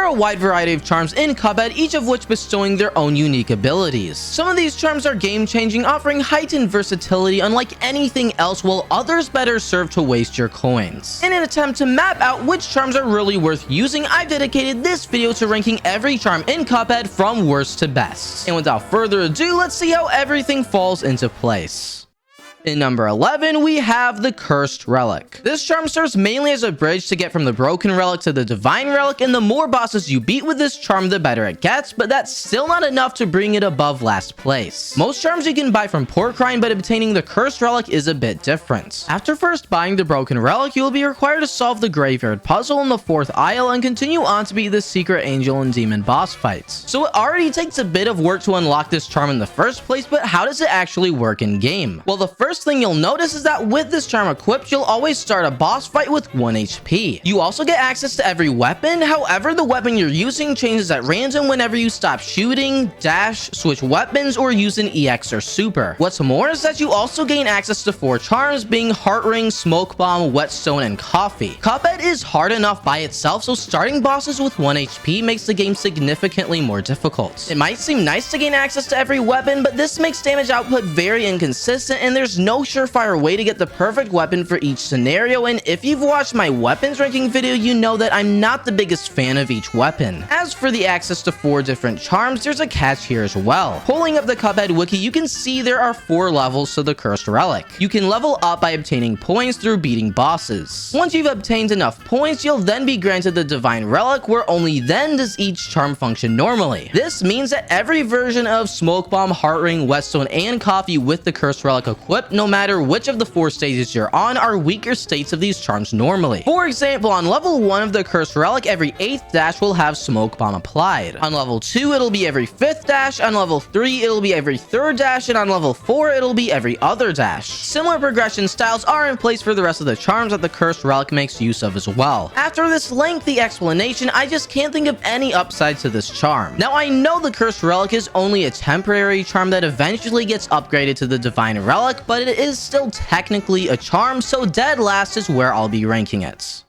a wide variety of charms in Cuphead, each of which bestowing their own unique abilities. Some of these charms are game-changing, offering heightened versatility unlike anything else, while others better serve to waste your coins. In an attempt to map out which charms are really worth using, I've dedicated this video to ranking every charm in Cuphead from worst to best. And without further ado, let's see how everything falls into place. In number 11, we have the Cursed Relic. This charm serves mainly as a bridge to get from the Broken Relic to the Divine Relic, and the more bosses you beat with this charm, the better it gets, but that's still not enough to bring it above last place. Most charms you can buy from Porkrine, but obtaining the Cursed Relic is a bit different. After first buying the Broken Relic, you will be required to solve the Graveyard Puzzle in the 4th aisle and continue on to beat the Secret Angel and Demon boss fights. So it already takes a bit of work to unlock this charm in the first place, but how does it actually work in game? Well, the first thing you'll notice is that with this charm equipped, you'll always start a boss fight with 1 HP. You also get access to every weapon, however, the weapon you're using changes at random whenever you stop shooting, dash, switch weapons, or use an EX or super. What's more is that you also gain access to 4 charms, being Heart Ring, Smoke Bomb, Whetstone, and Coffee. Cuphead is hard enough by itself, so starting bosses with 1 HP makes the game significantly more difficult. It might seem nice to gain access to every weapon, but this makes damage output very inconsistent, and there's no surefire way to get the perfect weapon for each scenario, and if you've watched my weapons ranking video, you know that I'm not the biggest fan of each weapon. As for the access to 4 different charms, there's a catch here as well. Pulling up the Cuphead wiki, you can see there are 4 levels to the Cursed Relic. You can level up by obtaining points through beating bosses. Once you've obtained enough points, you'll then be granted the Divine Relic, where only then does each charm function normally. This means that every version of Smoke Bomb, Heart Ring, Whetstone, and Coffee with the Cursed Relic equipped, no matter which of the 4 stages you're on, are weaker states of these charms normally. For example, on level 1 of the Cursed Relic, every 8th dash will have Smoke Bomb applied. On level 2, it'll be every 5th dash. On level 3, it'll be every 3rd dash. And on level 4, it'll be every other dash. Similar progression styles are in place for the rest of the charms that the Cursed Relic makes use of as well. After this lengthy explanation, I just can't think of any upside to this charm. Now, I know the Cursed Relic is only a temporary charm that eventually gets upgraded to the Divine Relic, but it is still technically a charm, so dead last is where I'll be ranking it.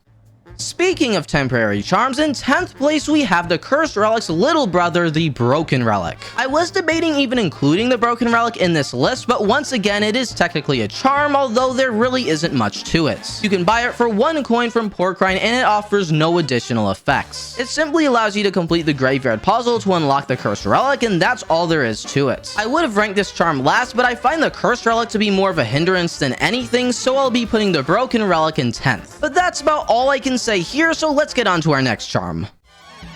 Speaking of temporary charms, in 10th place we have the Cursed Relic's little brother, the Broken Relic. I was debating even including the Broken Relic in this list, but once again it is technically a charm, although there really isn't much to it. You can buy it for 1 coin from Porkrine and it offers no additional effects. It simply allows you to complete the Graveyard Puzzle to unlock the Cursed Relic, and that's all there is to it. I would have ranked this charm last, but I find the Cursed Relic to be more of a hindrance than anything, so I'll be putting the Broken Relic in 10th. But that's about all I can say here, so let's get on to our next charm.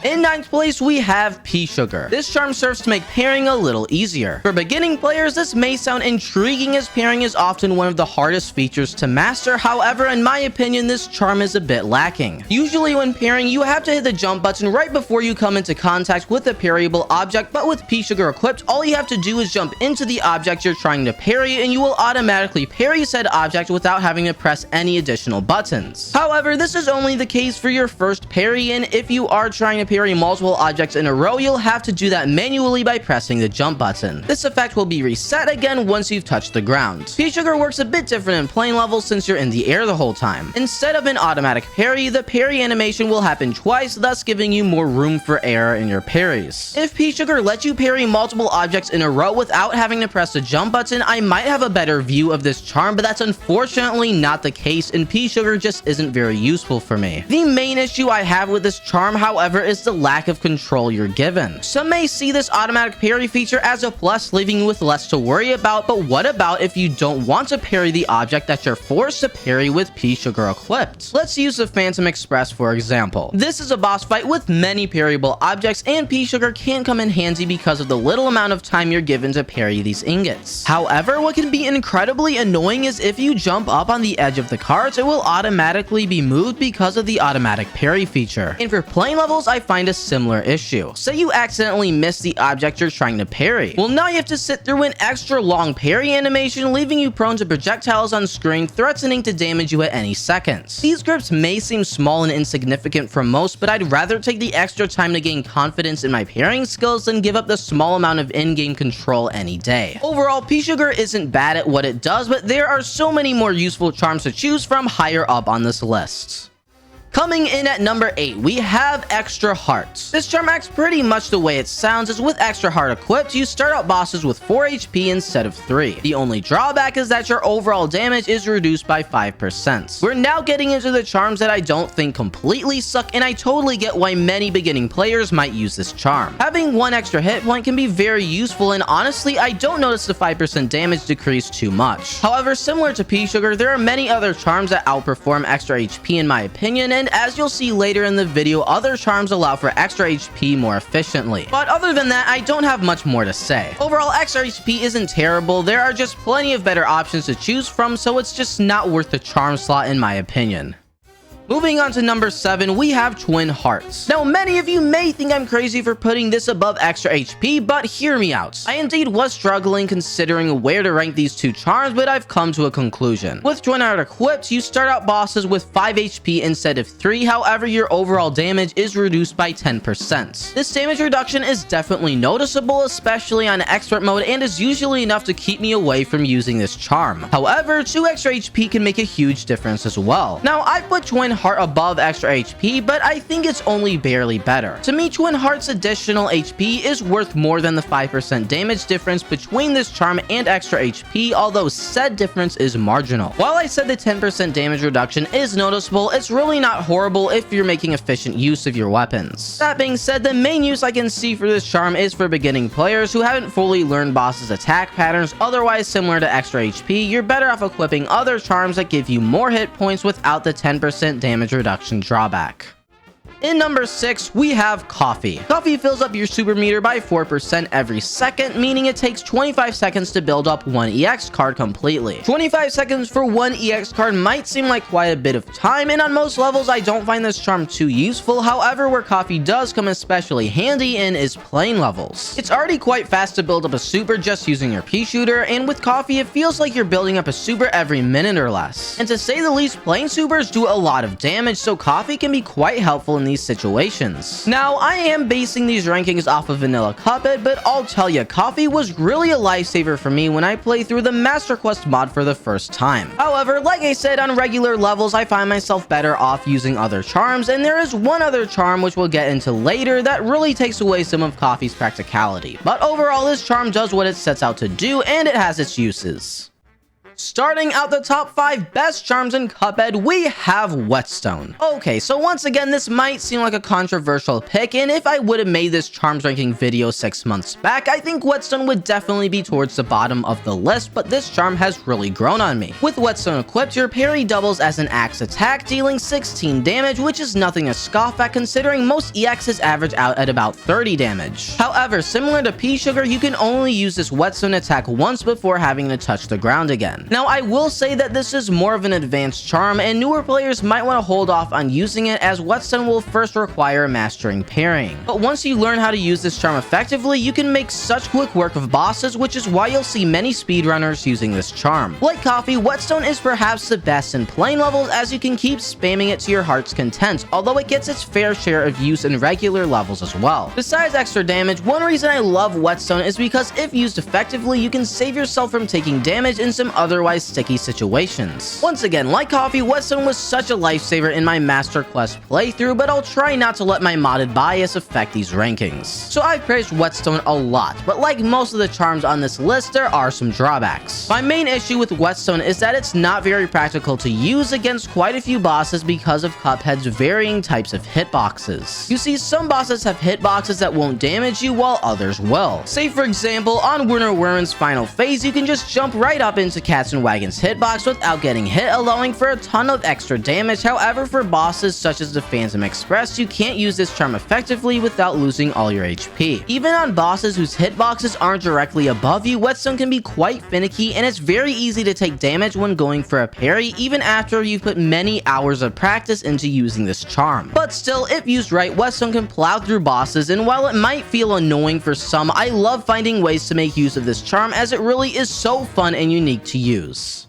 In 9th place, we have Pea Sugar. This charm serves to make pairing a little easier. For beginning players, this may sound intriguing as pairing is often one of the hardest features to master. However, in my opinion, this charm is a bit lacking. Usually when pairing, you have to hit the jump button right before you come into contact with a parryable object, but with Pea Sugar equipped, all you have to do is jump into the object you're trying to parry, and you will automatically parry said object without having to press any additional buttons. However, this is only the case for your first parry, and if you are trying to parry multiple objects in a row, you'll have to do that manually by pressing the jump button. This effect will be reset again once you've touched the ground. Pea Sugar works a bit different in plane levels since you're in the air the whole time. Instead of an automatic parry, the parry animation will happen twice, thus giving you more room for error in your parries. If Pea Sugar lets you parry multiple objects in a row without having to press the jump button, I might have a better view of this charm, but that's unfortunately not the case, and Pea Sugar just isn't very useful for me. The main issue I have with this charm, however, is the lack of control you're given. Some may see this automatic parry feature as a plus, leaving you with less to worry about, but what about if you don't want to parry the object that you're forced to parry with Pea Sugar equipped? Let's use the Phantom Express for example. This is a boss fight with many parryable objects, and Pea Sugar can come in handy because of the little amount of time you're given to parry these ingots. However, what can be incredibly annoying is if you jump up on the edge of the cards, it will automatically be moved because of the automatic parry feature. And for plane levels, I find a similar issue. Say you accidentally miss the object you're trying to parry. Well, now you have to sit through an extra long parry animation, leaving you prone to projectiles on screen, threatening to damage you at any second. These grips may seem small and insignificant for most, but I'd rather take the extra time to gain confidence in my parrying skills than give up the small amount of in-game control any day. Overall, Pea Sugar isn't bad at what it does, but there are so many more useful charms to choose from higher up on this list. Coming in at number 8, we have Extra Hearts. This charm acts pretty much the way it sounds, as with Extra Heart equipped, you start out bosses with 4 HP instead of 3. The only drawback is that your overall damage is reduced by 5%. We're now getting into the charms that I don't think completely suck, and I totally get why many beginning players might use this charm. Having 1 extra hit point can be very useful, and honestly, I don't notice the 5% damage decrease too much. However, similar to Pea Sugar, there are many other charms that outperform extra HP in my opinion, and as you'll see later in the video, other charms allow for extra HP more efficiently. But other than that, I don't have much more to say. Overall, extra HP isn't terrible, there are just plenty of better options to choose from, so it's just not worth the charm slot in my opinion. Moving on to number 7, we have Twin Hearts. Now, many of you may think I'm crazy for putting this above extra HP, but hear me out. I indeed was struggling considering where to rank these two charms, but I've come to a conclusion. With Twin Heart equipped, you start out bosses with 5 HP instead of 3, however, your overall damage is reduced by 10%. This damage reduction is definitely noticeable, especially on expert mode, and is usually enough to keep me away from using this charm. However, 2 extra HP can make a huge difference as well. Now, I put Twin Heart above extra HP, but I think it's only barely better. To me, Twin Heart's additional HP is worth more than the 5% damage difference between this charm and extra HP, although said difference is marginal. While I said the 10% damage reduction is noticeable, it's really not horrible if you're making efficient use of your weapons. That being said, the main use I can see for this charm is for beginning players who haven't fully learned bosses' attack patterns. Otherwise, similar to extra HP, you're better off equipping other charms that give you more hit points without the 10% damage reduction drawback. In number 6, we have Coffee. Coffee fills up your super meter by 4% every second, meaning it takes 25 seconds to build up 1 EX card completely. 25 seconds for 1 EX card might seem like quite a bit of time, and on most levels I don't find this charm too useful. However, where Coffee does come especially handy in is plane levels. It's already quite fast to build up a super just using your pea shooter, and with Coffee it feels like you're building up a super every minute or less. And to say the least, plane supers do a lot of damage, so Coffee can be quite helpful in these situations. Now, I am basing these rankings off of vanilla Cuphead, but I'll tell ya, Coffee was really a lifesaver for me when I played through the Master Quest mod for the first time. However, like I said, on regular levels, I find myself better off using other charms, and there is one other charm which we'll get into later that really takes away some of Coffee's practicality. But overall, this charm does what it sets out to do, and it has its uses. Starting out the top 5 best charms in Cuphead, we have Whetstone. Okay, so once again, this might seem like a controversial pick, and if I would have made this charms ranking video 6 months back, I think Whetstone would definitely be towards the bottom of the list, but this charm has really grown on me. With Whetstone equipped, your parry doubles as an axe attack, dealing 16 damage, which is nothing to scoff at considering most EXs average out at about 30 damage. However, similar to Pea Sugar, you can only use this Whetstone attack once before having to touch the ground again. Now, I will say that this is more of an advanced charm, and newer players might want to hold off on using it, as Whetstone will first require mastering parrying. But once you learn how to use this charm effectively, you can make such quick work of bosses, which is why you'll see many speedrunners using this charm. Like Coffee, Whetstone is perhaps the best in plane levels, as you can keep spamming it to your heart's content, although it gets its fair share of use in regular levels as well. Besides extra damage, one reason I love Whetstone is because if used effectively, you can save yourself from taking damage in some otherwise sticky situations. Once again, like Coffee, Whetstone was such a lifesaver in my Master Quest playthrough, but I'll try not to let my modded bias affect these rankings. So I've praised Whetstone a lot, but like most of the charms on this list, there are some drawbacks. My main issue with Whetstone is that it's not very practical to use against quite a few bosses because of Cuphead's varying types of hitboxes. You see, some bosses have hitboxes that won't damage you while others will. Say for example, on Winter Warren's final phase, you can just jump right up into Cats and Wagons hitbox without getting hit, allowing for a ton of extra damage. However, for bosses such as the Phantom Express, you can't use this charm effectively without losing all your HP. Even on bosses whose hitboxes aren't directly above you, Whetstone can be quite finicky, and it's very easy to take damage when going for a parry, even after you've put many hours of practice into using this charm. But still, if used right, Whetstone can plow through bosses, and while it might feel annoying for some, I love finding ways to make use of this charm, as it really is so fun and unique to use.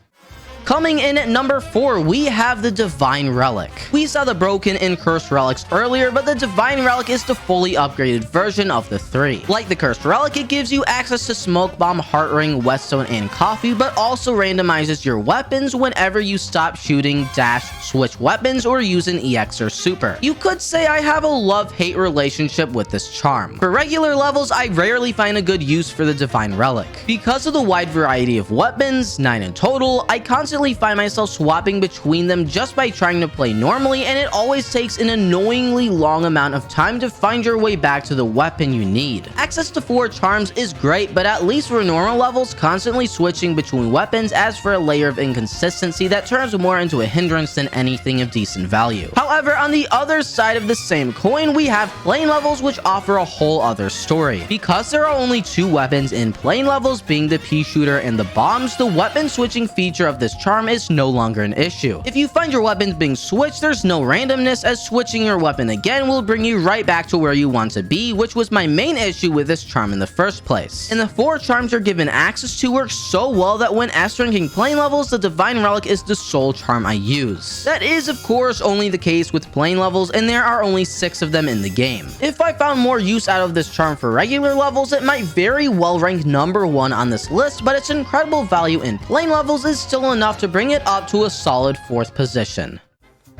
Coming in at number 4, we have the Divine Relic. We saw the broken and cursed relics earlier, but the Divine Relic is the fully upgraded version of the 3. Like the cursed relic, it gives you access to Smoke Bomb, Heart Ring, Whetstone, and Coffee, but also randomizes your weapons whenever you stop shooting, dash, switch weapons, or use an EX or super. You could say I have a love-hate relationship with this charm. For regular levels, I rarely find a good use for the Divine Relic. Because of the wide variety of weapons, 9 in total, I constantly find myself swapping between them just by trying to play normally, and it always takes an annoyingly long amount of time to find your way back to the weapon you need. Access to 4 charms is great, but at least for normal levels, constantly switching between weapons adds for a layer of inconsistency that turns more into a hindrance than anything of decent value. However, on the other side of the same coin, we have plane levels, which offer a whole other story. Because there are only 2 weapons in plane levels, being the pea shooter and the bombs, the weapon switching feature of this charm is no longer an issue. If you find your weapons being switched, there's no randomness, as switching your weapon again will bring you right back to where you want to be, which was my main issue with this charm in the first place. And the 4 charms you're given access to work so well that when S ranking plane levels, the Divine Relic is the sole charm I use. That is, of course, only the case with plane levels, and there are only 6 of them in the game. If I found more use out of this charm for regular levels, it might very well rank number 1 on this list, but its incredible value in plane levels is still enough to bring it up to a solid 4th position.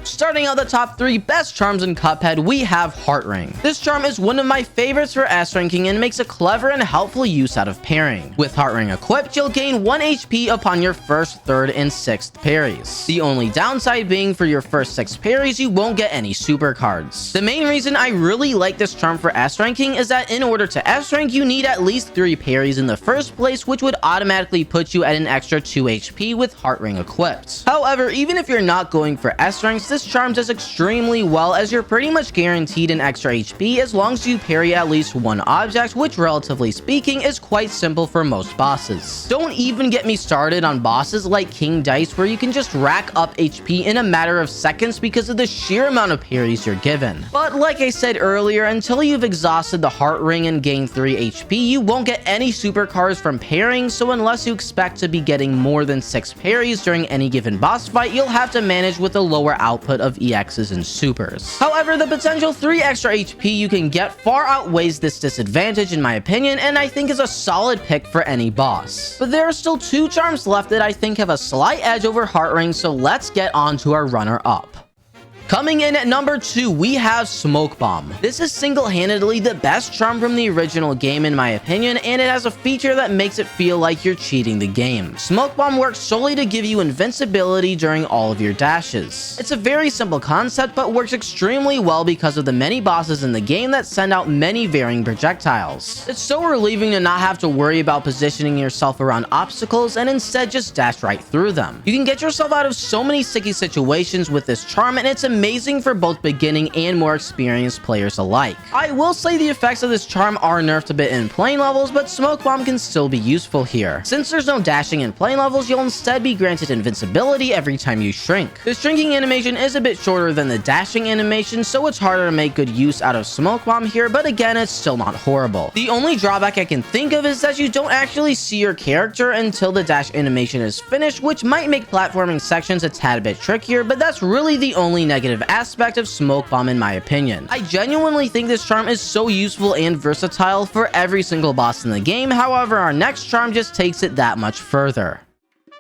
Starting out the top 3 best charms in Cuphead, we have Heart Ring. This charm is one of my favorites for S ranking and makes a clever and helpful use out of pairing. With Heart Ring equipped, you'll gain 1 HP upon your first, 3rd, and 6th parries. The only downside being for your first 6 parries, you won't get any super cards. The main reason I really like this charm for S ranking is that in order to S rank, you need at least 3 parries in the first place, which would automatically put you at an extra 2 HP with Heart Ring equipped. However, even if you're not going for S ranks, this charm does extremely well, as you're pretty much guaranteed an extra HP as long as you parry at least 1 object, which relatively speaking is quite simple for most bosses. Don't even get me started on bosses like King Dice, where you can just rack up HP in a matter of seconds because of the sheer amount of parries you're given. But like I said earlier, until you've exhausted the Heart Ring and gained 3 HP, you won't get any supercars from parrying, so unless you expect to be getting more than 6 parries during any given boss fight, you'll have to manage with a lower output of EXs and supers. However, the potential 3 extra HP you can get far outweighs this disadvantage in my opinion, and I think is a solid pick for any boss. But there are still 2 charms left that I think have a slight edge over Heart Ring, so let's get on to our runner-up. Coming in at number 2, we have Smoke Bomb. This is single-handedly the best charm from the original game in my opinion, and it has a feature that makes it feel like you're cheating the game. Smoke Bomb works solely to give you invincibility during all of your dashes. It's a very simple concept, but works extremely well because of the many bosses in the game that send out many varying projectiles. It's so relieving to not have to worry about positioning yourself around obstacles and instead just dash right through them. You can get yourself out of so many sticky situations with this charm, and it's amazing for both beginning and more experienced players alike. I will say the effects of this charm are nerfed a bit in plane levels, but Smoke Bomb can still be useful here. Since there's no dashing in plane levels, you'll instead be granted invincibility every time you shrink. The shrinking animation is a bit shorter than the dashing animation, so it's harder to make good use out of Smoke Bomb here, but again, it's still not horrible. The only drawback I can think of is that you don't actually see your character until the dash animation is finished, which might make platforming sections a tad bit trickier, but that's really the only negative aspect of Smoke Bomb in my opinion. I genuinely think this charm is so useful and versatile for every single boss in the game. However, our next charm just takes it that much further.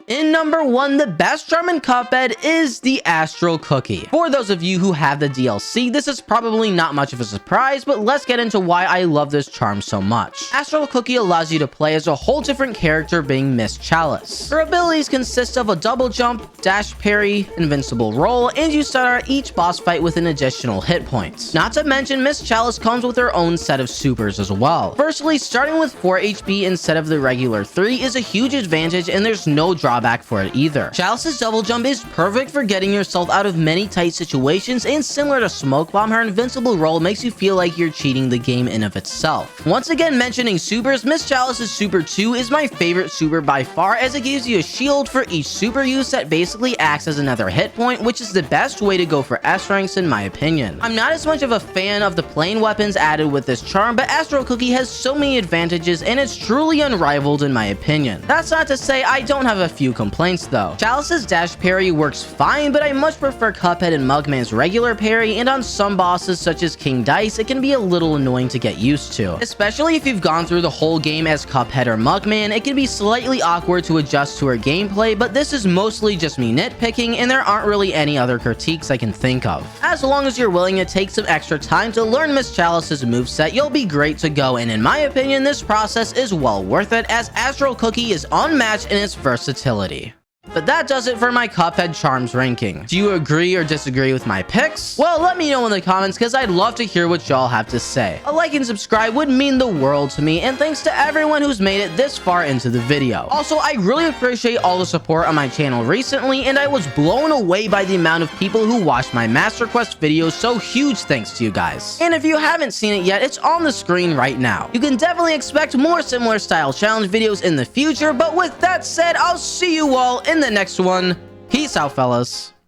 In number 1, the best charm in Cuphead is the Astral Cookie. For those of you who have the DLC, this is probably not much of a surprise, but let's get into why I love this charm so much. Astral Cookie allows you to play as a whole different character, being Miss Chalice. Her abilities consist of a double jump, dash parry, invincible roll, and you start each boss fight with an additional hit point. Not to mention, Miss Chalice comes with her own set of supers as well. Firstly, starting with 4 HP instead of the regular 3 is a huge advantage, and there's no drawback for it either. Chalice's double jump is perfect for getting yourself out of many tight situations, and similar to Smoke Bomb, her invincible roll makes you feel like you're cheating the game in of itself. Once again, mentioning supers, Miss Chalice's super 2 is my favorite super by far, as it gives you a shield for each super use that basically acts as another hit point, which is the best way to go for S ranks in my opinion. I'm not as much of a fan of the plain weapons added with this charm, but Astral Cookie has so many advantages, and it's truly unrivaled in my opinion. That's not to say I don't have a few few complaints though. Chalice's dash parry works fine, but I much prefer Cuphead and Mugman's regular parry, and on some bosses such as King Dice, it can be a little annoying to get used to. Especially if you've gone through the whole game as Cuphead or Mugman, it can be slightly awkward to adjust to her gameplay, but this is mostly just me nitpicking, and there aren't really any other critiques I can think of. As long as you're willing to take some extra time to learn Miss Chalice's moveset, you'll be great to go, and in my opinion, this process is well worth it, as Astral Cookie is unmatched in its versatility. But that does it for my Cuphead Charms ranking. Do you agree or disagree with my picks? Well, let me know in the comments, because I'd love to hear what y'all have to say. A like and subscribe would mean the world to me, and thanks to everyone who's made it this far into the video. Also, I really appreciate all the support on my channel recently, and I was blown away by the amount of people who watched my Master Quest videos, so huge thanks to you guys. And if you haven't seen it yet, it's on the screen right now. You can definitely expect more similar style challenge videos in the future, but with that said, I'll see you all in the next one. Peace out, fellas.